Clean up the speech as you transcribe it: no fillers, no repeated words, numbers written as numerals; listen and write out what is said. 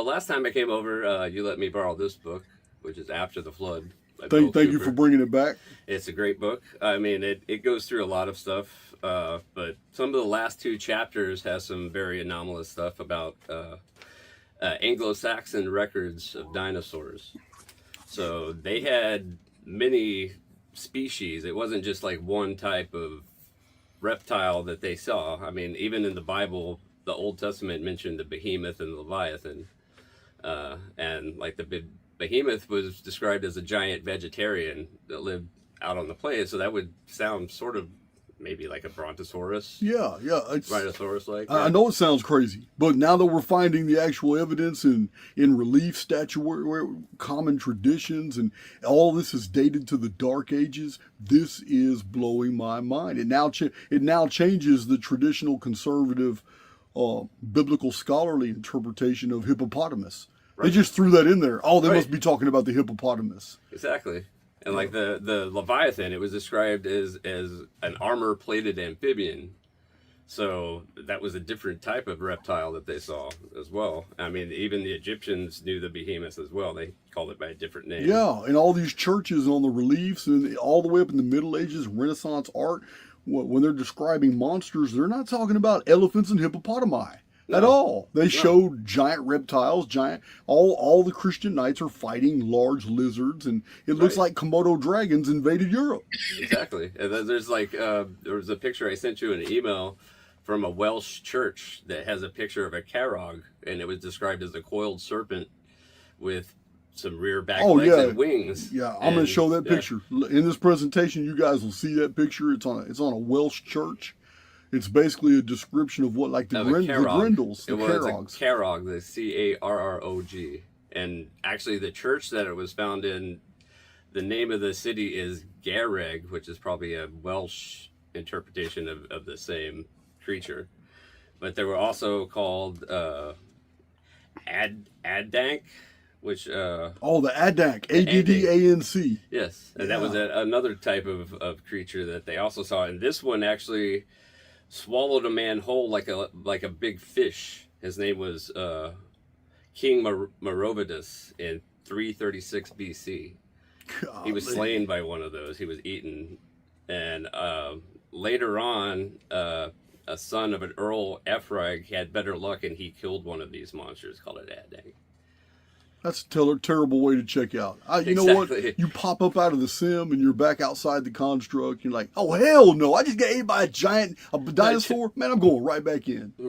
last time I came over, you let me borrow this book, which is After the Flood by Thank Bill you for Cooper. bringing it back. It's a great book. I mean, it goes through a lot of stuff, but some of the last two chapters has some very anomalous stuff about Anglo Saxon records of dinosaurs. So they had many species. It wasn't just like one type of reptile that they saw. I mean, even in the Bible, the Old Testament mentioned the behemoth and the leviathan, and like the behemoth was described as a giant vegetarian that lived out on the plains. So that would sound sort of maybe like a brontosaurus, Yeah, it's. rhinoceros like. I Yeah. know it sounds crazy, but now that we're finding the actual evidence in relief, statuary, common traditions, and all this is dated to the Dark Ages, this is blowing my mind. It now changes the traditional conservative biblical scholarly interpretation of hippopotamus. They Right. just threw that in there. Oh, they Right. must be talking about the hippopotamus. Exactly. And like the Leviathan, it was described as an armor plated amphibian. So that was a different type of reptile that they saw as well. I mean, even the Egyptians knew the behemoth as well. They called it by a different name. Yeah, and all these churches on the reliefs and all the way up in the Middle Ages, Renaissance art, when they're describing monsters, they're not talking about elephants and hippopotami at all. They showed giant reptiles, all the Christian knights are fighting large lizards, and it looks Right. like Komodo dragons invaded Europe. Exactly. And then there's like there was a picture I sent you in an email from a Welsh church that has a picture of a carog, and it was described as a coiled serpent with some rear back Oh, legs yeah. and wings. Yeah, I'm going to show that yeah. picture. In this presentation, you guys will see that picture. It's on a Welsh church. It's basically a description of what, like the Of a Grendels, the It was Carogs. a carog, the Carrog. And actually, the church that it was found in, the name of the city is Garreg, which is probably a Welsh interpretation of the same creature. But they were also called Addanc, which Oh, the Addanc, Addanc. yes, and that was another type of creature that they also saw. And this one actually swallowed a man whole like a big fish. His name was King Merovidus in 336 BC. He was slain by one of those. He was eaten, and later on, a son of an Earl Efrag had better luck, and he killed one of these monsters, called it Addanc. That's a terrible way to check out. You know what? Exactly. You pop up out of the sim and you're back outside the construct. You're like, oh, hell no. I just got ate by a dinosaur. Man, I'm going right back in.